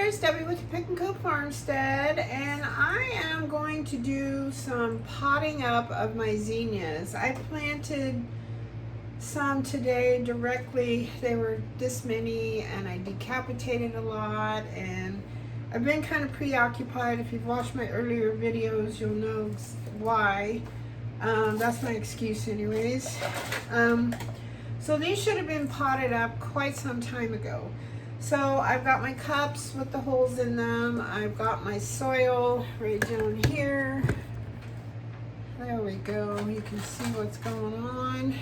it's Debbie with the Pickin Coop Farmstead, and I am going to do some potting up of my zinnias. I planted some today directly. They were this many, and I decapitated a lot, and I've been kind of preoccupied. If you've watched my earlier videos, you'll know why. That's my excuse anyways. So these should have been potted up quite some time ago. So I've got my cups with the holes in them. I've got my soil right down here. There we go. You can see what's going on.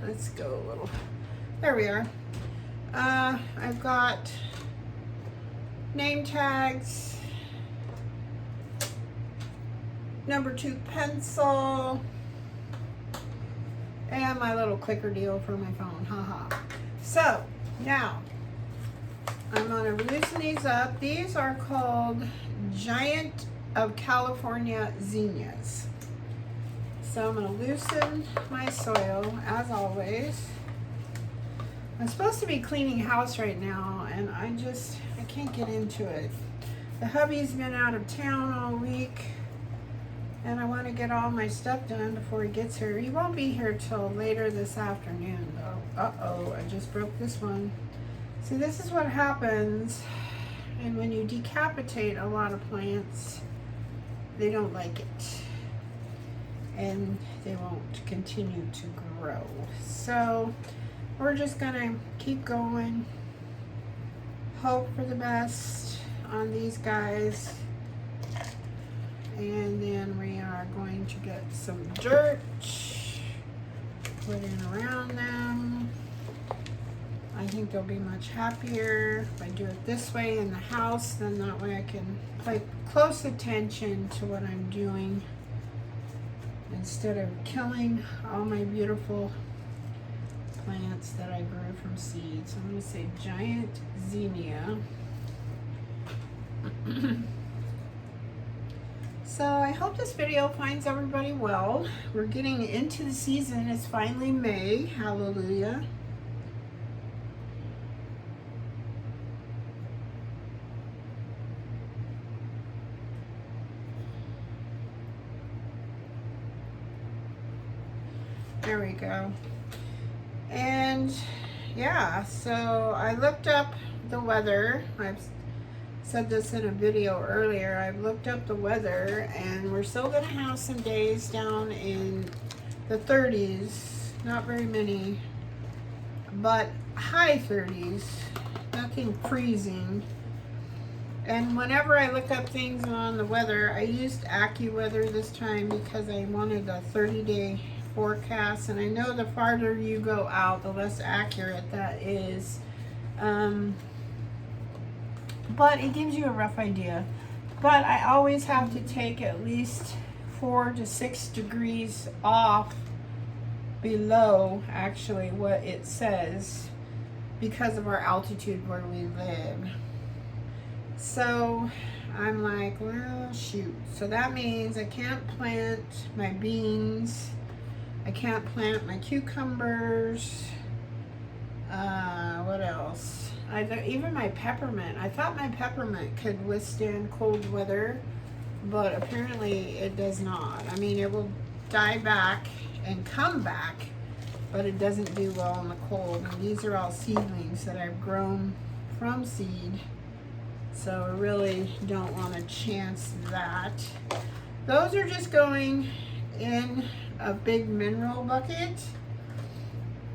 Let's go a little. There we are. I've got name tags, number 2 pencil, and my little clicker deal for my phone. Haha. So now I'm going to loosen these up. These are called Giant of California zinnias. So I'm going to loosen my soil as always. I'm supposed to be cleaning house right now, and I can't get into it. The hubby's been out of town all week, and I want to get all my stuff done before he gets here. He won't be here till later this afternoon though. Uh-oh, I just broke this one. See, this is what happens, and when you decapitate a lot of plants, they don't like it, and they won't continue to grow. So we're just gonna keep going, hope for the best on these guys, and then we are going to get some dirt put in around them. I think they'll be much happier if I do it this way in the house, then that way I can pay close attention to what I'm doing instead of killing all my beautiful plants that I grew from seeds. I'm going to say giant zinnia. So I hope this video finds everybody well. We're getting into the season. It's finally May. Hallelujah. There we go. And yeah, so I looked up the weather. I've said this in a video earlier. I've looked up the weather, and we're still going to have some days down in the 30s. Not very many, but high 30s. Nothing freezing. And whenever I look up things on the weather, I used AccuWeather this time because I wanted a 30-day forecast, and I know the farther you go out, the less accurate that is, but it gives you a rough idea. But I always have to take at least 4 to 6 degrees off below actually what it says because of our altitude where we live. So I'm like, well, shoot. So that means I can't plant my beans, I can't plant my cucumbers. What else? Even my peppermint. I thought my peppermint could withstand cold weather, but apparently it does not. I mean, it will die back and come back, but it doesn't do well in the cold. And these are all seedlings that I've grown from seed, so I really don't want to chance that. Those are just going in a big mineral bucket,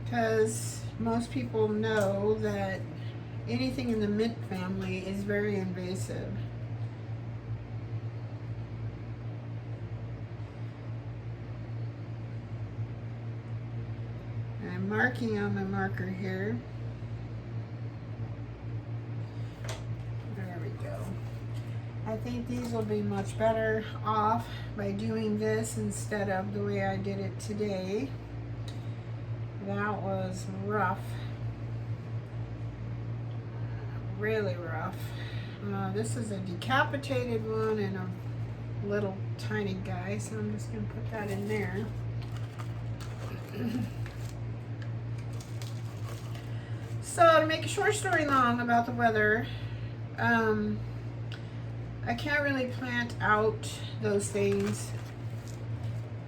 because most people know that anything in the mint family is very invasive. I'm marking on my marker here. There we go. I think these will be much better off by doing this instead of the way I did it today. That was rough. Really rough. This is a decapitated one and a little tiny guy, so I'm just going to put that in there. So to make a short story long about the weather, I can't really plant out those things,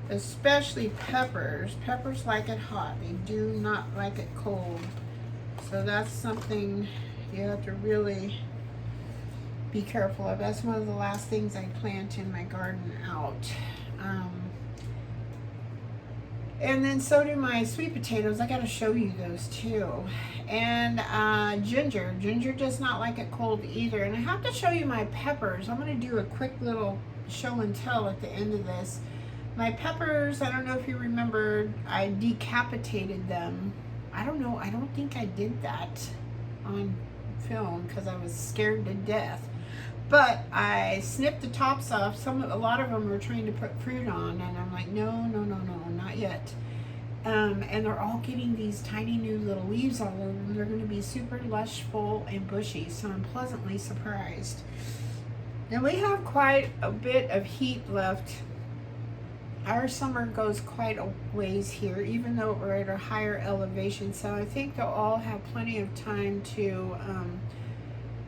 especially peppers. Peppers like it hot. They do not like it cold. So that's something you have to really be careful of. That's one of the last things I plant in my garden out. And then so do my sweet potatoes. I gotta show you those too. And ginger. Ginger does not like it cold either. And I have to show you my peppers. I'm gonna do a quick little show and tell at the end of this. My peppers, I don't know if you remember, I decapitated them. I don't know, I don't think I did that on film because I was scared to death. But I snipped the tops off. A lot of them were trying to put fruit on, and I'm like, no, not yet. And they're all getting these tiny new little leaves all over them. They're going to be super lush, full, and bushy, so I'm pleasantly surprised. And we have quite a bit of heat left. Our summer goes quite a ways here, even though we're at a higher elevation, so I think they'll all have plenty of time to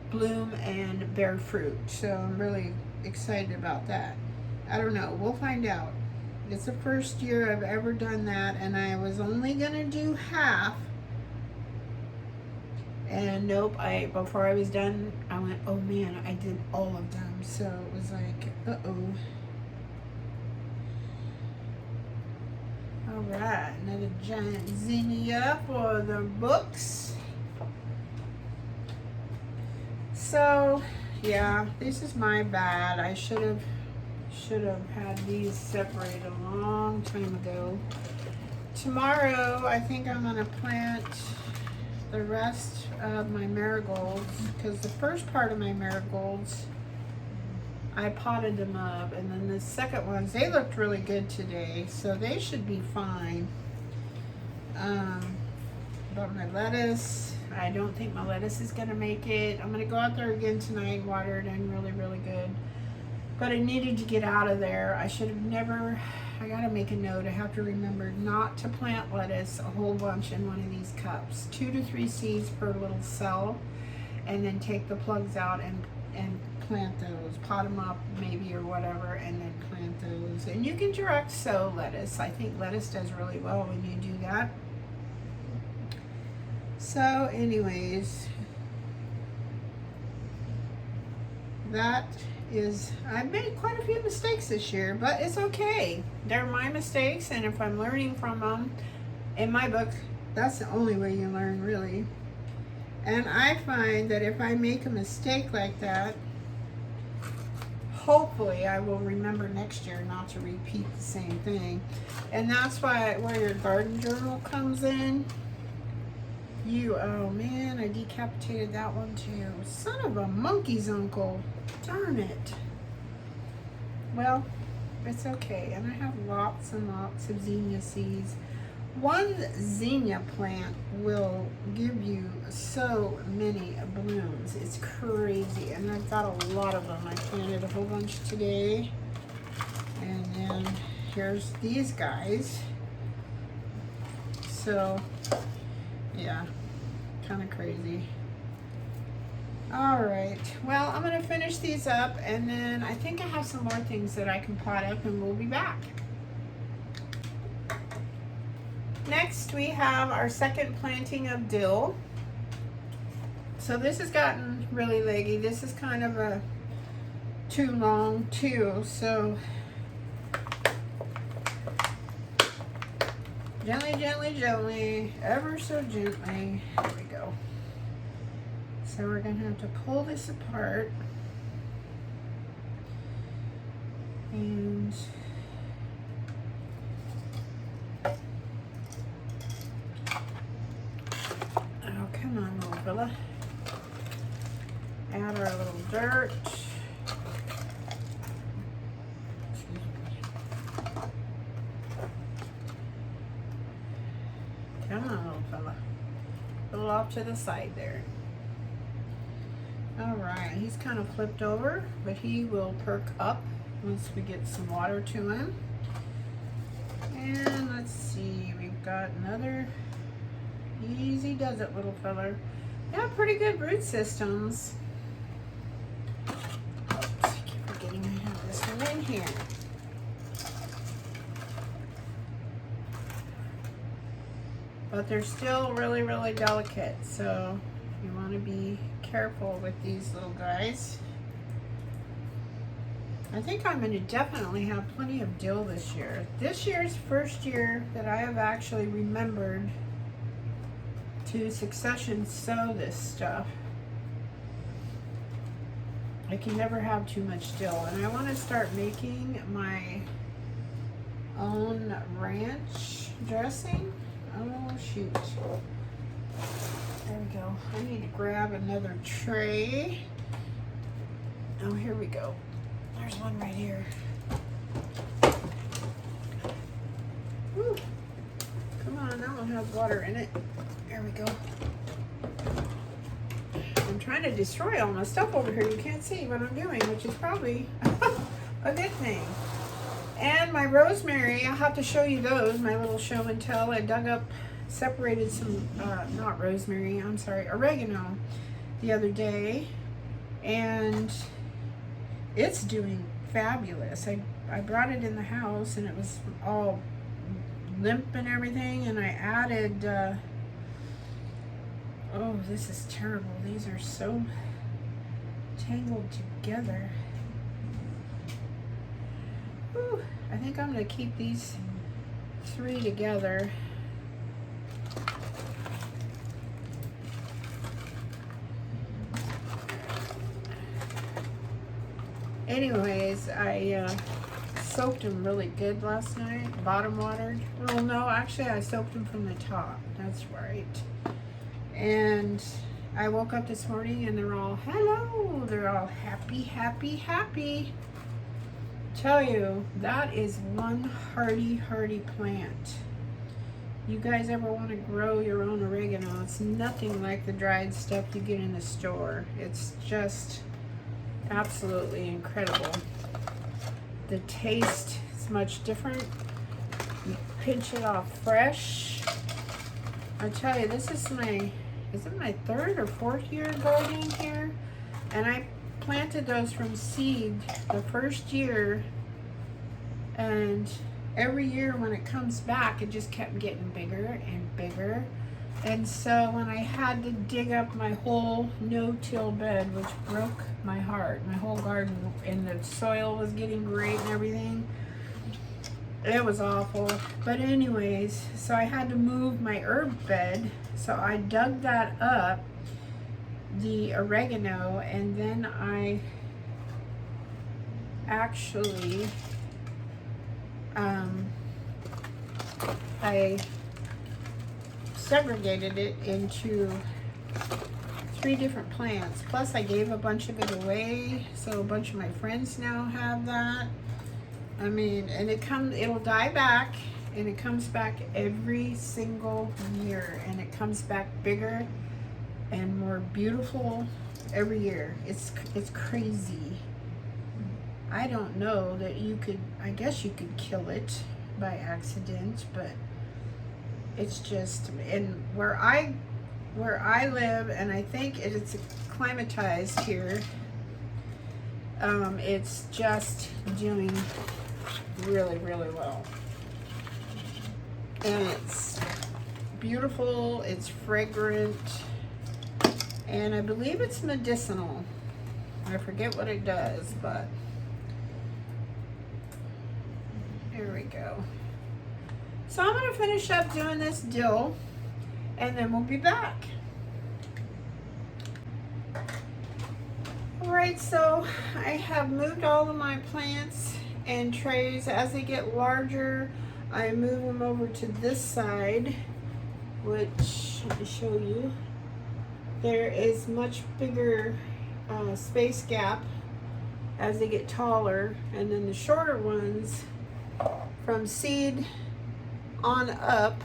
bloom and bear fruit. So I'm really excited about that. I don't know, we'll find out. It's the first year I've ever done that, and I was only gonna do half, and nope, before I was done I went, oh man, I did all of them. So it was like, uh-oh. All right, another giant zinnia for the books. So yeah, this is my bad. I should have had these separated a long time ago. Tomorrow I think I'm gonna plant the rest of my marigolds, because the first part of my marigolds I potted them up, and then the second ones, they looked really good today, so they should be fine. But my lettuce, I don't think my lettuce is gonna make it. I'm gonna go out there again tonight, water it in really good. But I needed to get out of there. I should have never, I gotta make a note. I have to remember not to plant lettuce a whole bunch in one of these cups. 2 to 3 seeds per little cell, and then take the plugs out and plant those. Pot them up maybe or whatever, and then plant those. And you can direct sow lettuce. I think lettuce does really well when you do that. So anyways, that is, I've made quite a few mistakes this year, but it's okay. They're my mistakes, and if I'm learning from them, in my book, that's the only way you learn, really. And I find that if I make a mistake like that, hopefully I will remember next year not to repeat the same thing. And that's why, where your garden journal comes in. Oh man, I decapitated that one too. Son of a monkey's uncle. Darn it. Well, it's okay. And I have lots and lots of zinnia seeds. One zinnia plant will give you so many blooms. It's crazy. And I've got a lot of them. I planted a whole bunch today. And then here's these guys. So, yeah, kind of crazy. All right, well, I'm gonna finish these up, and then I think I have some more things that I can pot up, and we'll be back. Next, we have our second planting of dill. So this has gotten really leggy. This is kind of a too long too, so gently, ever so gently. There we go. So we're gonna have to pull this apart, and oh, come on, little fella. Add our little dirt. Come on, little fella. A little off to the side there. All right, he's kind of flipped over, but he will perk up once we get some water to him. And let's see, we've got another. Easy does it, little feller. They have pretty good root systems. Oops, in here. But they're still really, really delicate, so you want to be careful with these little guys. I think I'm going to definitely have plenty of dill this year. This year's first year that I have actually remembered to succession sow this stuff. I can never have too much dill, and I want to start making my own ranch dressing. Oh shoot. There we go. I need to grab another tray. Oh, here we go. There's one right here. Whew. Come on, that one has water in it. There we go. I'm trying to destroy all my stuff over here. You can't see what I'm doing, which is probably a good thing. And my rosemary, I'll have to show you those, my little show and tell. I dug up, separated some, not rosemary, I'm sorry, oregano the other day. And it's doing fabulous. I brought it in the house and it was all limp and everything, and I added, oh, this is terrible. These are so tangled together. Whew. I think I'm going to keep these 3 together. Anyways, I soaked them really good last night, bottom watered. Well, no, actually I soaked them from the top. That's right. And I woke up this morning and they're all, hello, they're all happy, happy, happy. Tell you, that is one hardy plant. You guys ever want to grow your own oregano? It's nothing like the dried stuff you get in the store. It's just absolutely incredible. The taste is much different. You pinch it off fresh. I tell you, this is my, is it my 3rd or 4th year gardening here? And I planted those from seed the first year, and every year when it comes back, it just kept getting bigger and bigger. And so when I had to dig up my whole no-till bed, which broke my heart, my whole garden, and the soil was getting great and everything, it was awful. But anyways, so I had to move my herb bed, so I dug that up, the oregano, and then I actually I segregated it into 3 different plants. Plus I gave a bunch of it away, so a bunch of my friends now have that. I mean, and it'll die back, and it comes back every single year, and it comes back bigger and more beautiful every year. It's crazy. I don't know that you could, I guess you could kill it by accident, but it's just, and where I live, and I think it's acclimatized here, it's just doing really well. And it's beautiful, it's fragrant, and I believe it's medicinal. I forget what it does, but here we go. So I'm going to finish up doing this dill, and then we'll be back. Alright, so I have moved all of my plants and trays. As they get larger, I move them over to this side, which, let me show you, there is much bigger space gap as they get taller, and then the shorter ones from seed on up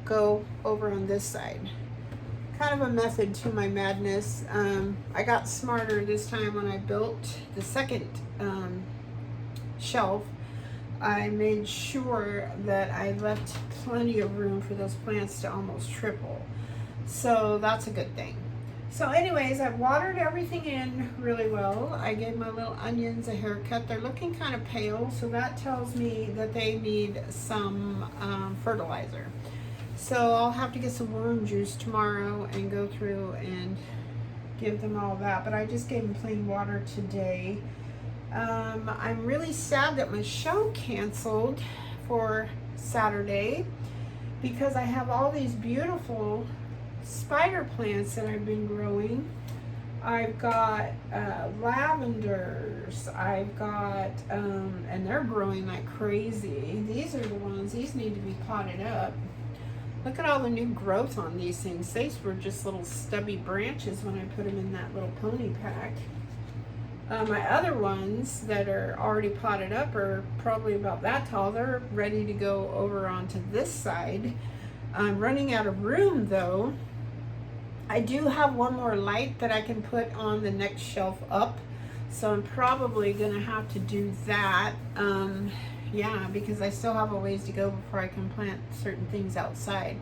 go over on this side. Kind of a method to my madness. I got smarter this time when I built the second shelf. I made sure that I left plenty of room for those plants to almost triple. So that's a good thing. So anyways, I've watered everything in really well. I gave my little onions a haircut. They're looking kind of pale, so that tells me that they need some fertilizer. So I'll have to get some worm juice tomorrow and go through and give them all that. But I just gave them plain water today. I'm really sad that my show canceled for Saturday because I have all these beautiful spider plants that I've been growing. I've got lavenders, I've got, and they're growing like crazy. These are the ones, these need to be potted up. Look at all the new growth on these things. These were just little stubby branches when I put them in that little pony pack. My other ones that are already potted up are probably about that tall. They're ready to go over onto this side. I'm running out of room though. I do have one more light that I can put on the next shelf up, so I'm probably gonna have to do that. Yeah, because I still have a ways to go before I can plant certain things outside.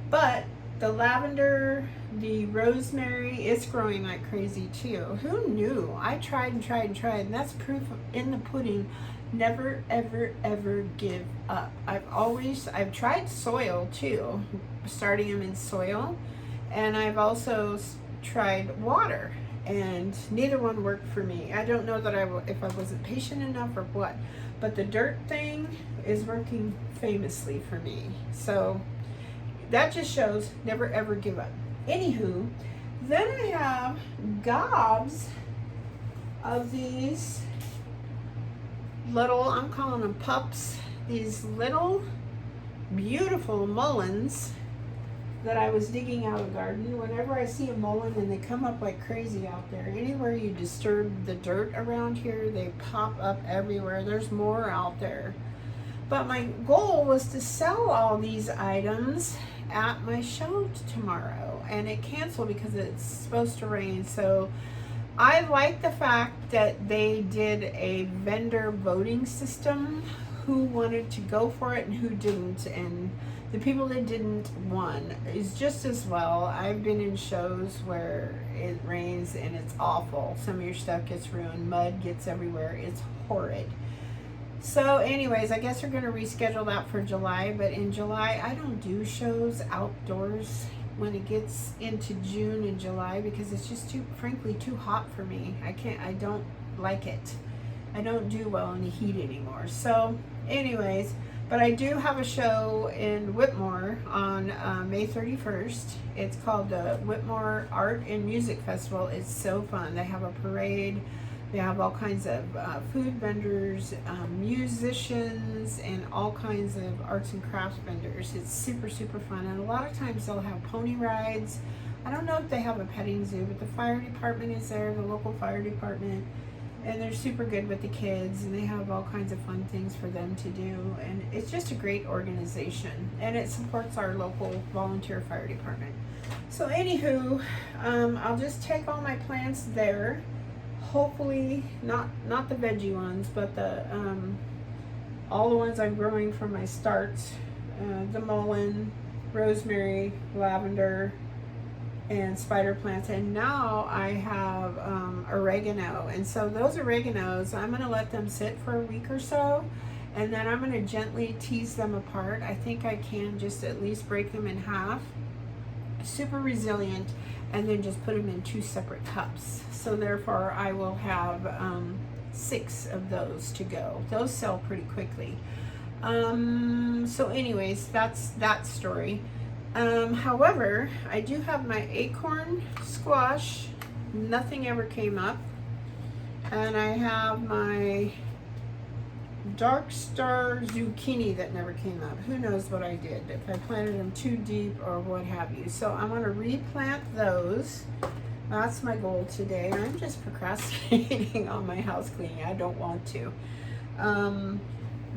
But the lavender, the rosemary, it's growing like crazy too. Who knew? I tried and tried and tried, and that's proof in the pudding. Never, ever, ever give up. I've tried soil too, starting them in soil. And I've also tried water, and neither one worked for me. I don't know that if I wasn't patient enough or what, but the dirt thing is working famously for me. So that just shows never ever give up. Anywho, then I have gobs of these little, I'm calling them pups, these little beautiful mullins that I was digging out of the garden. Whenever I see a mullein, and they come up like crazy out there. Anywhere you disturb the dirt around here, they pop up everywhere. There's more out there. But my goal was to sell all these items at my show tomorrow, and it canceled because it's supposed to rain. So I like the fact that they did a vendor voting system, who wanted to go for it and who didn't, and the people that didn't won is just as well. I've been in shows where it rains and it's awful. Some of your stuff gets ruined, mud gets everywhere, it's horrid. So anyways, I guess we're going to reschedule that for July, but in July I don't do shows outdoors when it gets into June and July because it's just frankly too hot for me. I don't like it. I don't do well in the heat anymore. So anyways, but I do have a show in Whitmore on May 31st. It's called the Whitmore Art and Music Festival. It's so fun. They have a parade. They have all kinds of food vendors, musicians, and all kinds of arts and crafts vendors. It's super, super fun. And a lot of times they'll have pony rides. I don't know if they have a petting zoo, but the fire department is there, the local fire department. And they're super good with the kids, and they have all kinds of fun things for them to do. And it's just a great organization, and it supports our local volunteer fire department. So anywho, I'll just take all my plants there. Hopefully not the veggie ones, but the all the ones I'm growing from my starts, the mullein, rosemary, lavender, and spider plants. And now I have oregano, and so those oreganos, I'm going to let them sit for a week or so, and then I'm going to gently tease them apart. I think I can just at least break them in half, super resilient, and then just put them in 2 separate cups. So therefore I will have 6 of those to go. Those sell pretty quickly. So anyways, that's that story. However, I do have my acorn squash. Nothing ever came up. And I have my dark star zucchini that never came up. Who knows what I did, if I planted them too deep or what have you. So I'm going to replant those. That's my goal today. I'm just procrastinating on my house cleaning. I don't want to.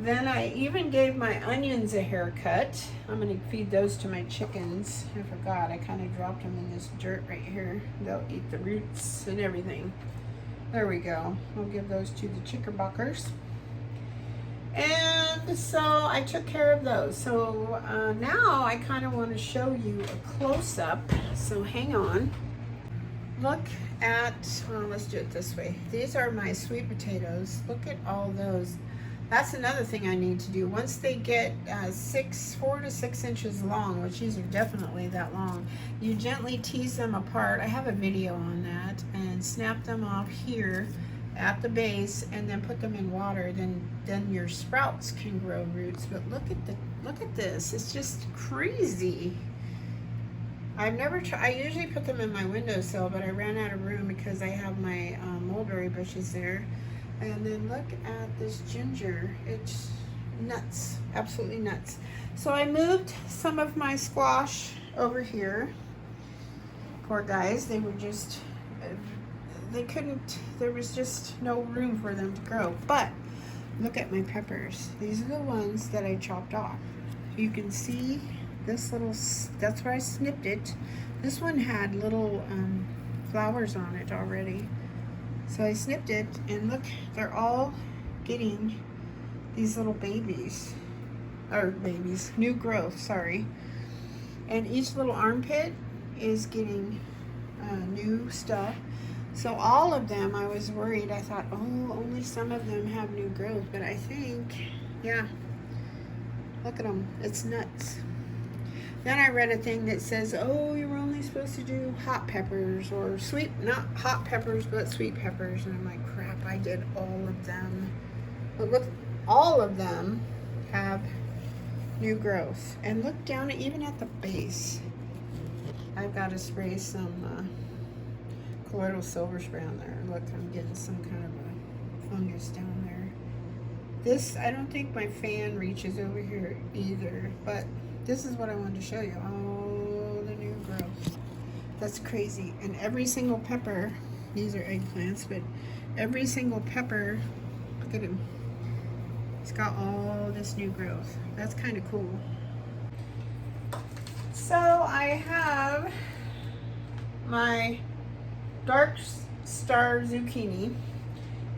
Then I even gave my onions a haircut. I'm going to feed those to my chickens. I forgot, I kind of dropped them in this dirt right here. They'll eat the roots and everything. There we go. I'll give those to the chickerbuckers. And so I took care of those. So now I kind of want to show you a close-up. So hang on. look at, well, let's do it this way. These are my sweet potatoes. Look at all those. That's another thing I need to do. Once they get 4 to 6 inches long, which these are definitely that long, you gently tease them apart. I have a video on that, and snap them off here at the base, and then put them in water. Then your sprouts can grow roots. But look at this. It's just crazy. I've never tried. I usually put them in my windowsill, but I ran out of room because I have my mulberry bushes there. And then look at this ginger. It's nuts, absolutely nuts. So I moved some of my squash over here. Poor guys, they were just, they couldn't, there was just no room for them to grow. But look at my peppers. These are the ones that I chopped off. You can see this little, that's where I snipped it. This one had little flowers on it already. So I snipped it, and look, they're all getting these little babies, or babies, new growth, sorry. And each little armpit is getting new stuff. So all of them, I was worried. I thought, oh, only some of them have new growth. But I think, yeah, look at them. It's nuts. Then I read a thing that says, oh, you're only supposed to do hot peppers, or sweet, not hot peppers, but sweet peppers. And I'm like, crap, I did all of them. But look, all of them have new growth. And look down, even at the base. I've got to spray some colloidal silver spray on there. Look, I'm getting some kind of a fungus down there. This, I don't think my fan reaches over here either, but this is what I wanted to show you. Oh, the new growth. That's crazy. And every single pepper, these are eggplants, but every single pepper, look at him. It's got all this new growth. That's kind of cool. So I have my dark star zucchini.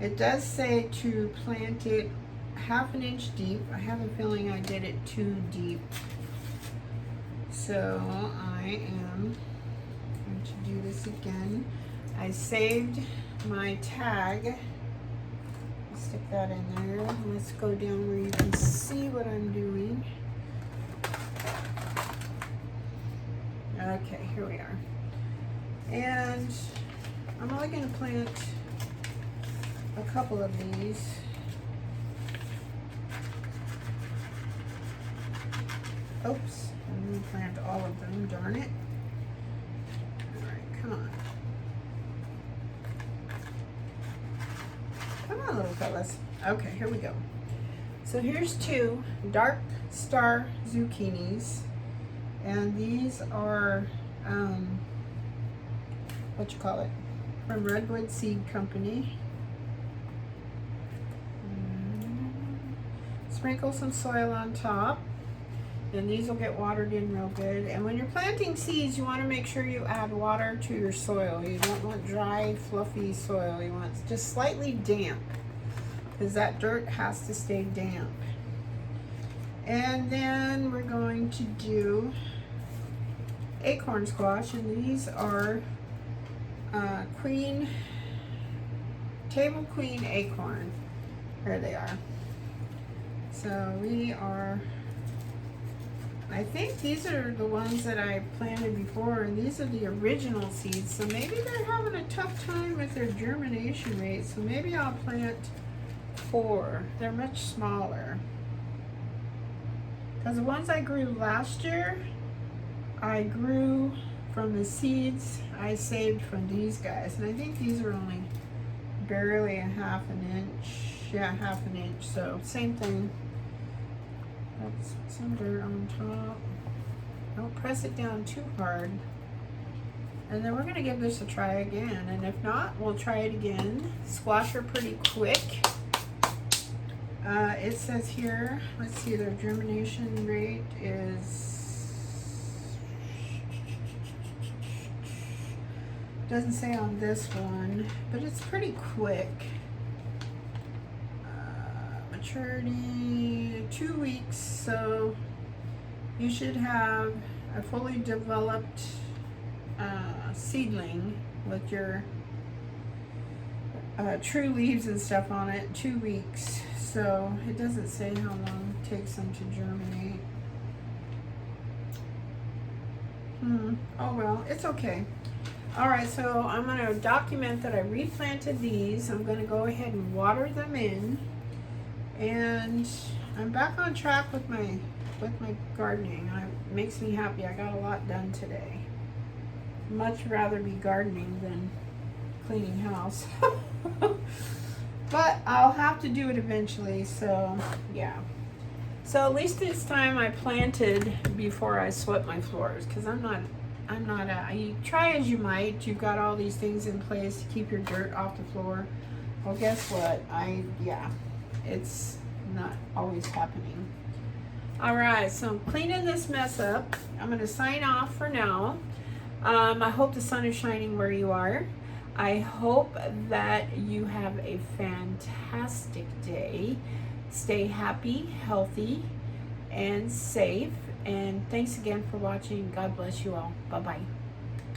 It does say to plant it 1/2 inch deep. I have a feeling I did it too deep. So I am going to do this again. I saved my tag. Stick that in there. Let's go down where you can see what I'm doing. Okay, here we are. And I'm only going to plant a couple of these. Oops, I'm going to plant all of them, darn it. Alright, come on. Come on, little fellas. Okay, here we go. So here's 2 dark star zucchinis. And these are, what you call it, from Redwood Seed Company. Sprinkle some soil on top. And these will get watered in real good. And when you're planting seeds, you want to make sure you add water to your soil. You don't want dry, fluffy soil. You want just slightly damp, because that dirt has to stay damp. And then we're going to do acorn squash, and these are table queen acorn. There they are. So we are, I think these are the ones that I planted before, and these are the original seeds. So maybe they're having a tough time with their germination rate. So maybe I'll plant 4. They're much smaller. Because the ones I grew last year, I grew from the seeds I saved from these guys. And I think these are only barely 1/2 inch. Yeah, 1/2 inch. So same thing. That's some dirt on top. Don't press it down too hard. And then we're going to give this a try again. And if not, we'll try it again. Squash are pretty quick. It says here, let's see, their germination rate is, doesn't say on this one, but it's pretty quick. Maturity 2 weeks, so you should have a fully developed seedling with your true leaves and stuff on it, 2 weeks. So it doesn't say how long it takes them to germinate. Oh well, it's okay. All right, so I'm going to document that I replanted these. I'm going to go ahead and water them in, and I'm back on track with my gardening. It makes me happy. I got a lot done today. Much rather be gardening than cleaning house. But I'll have to do it eventually, so yeah. So at least this time I planted before I swept my floors, because you try as you might. You've got all these things in place to keep your dirt off the floor. Well, guess what? It's not always happening. All right, so I'm cleaning this mess up. I'm going to sign off for now. I hope the sun is shining where you are. I hope that you have a fantastic day. Stay happy, healthy, and safe. And thanks again for watching. God bless you all. Bye-bye.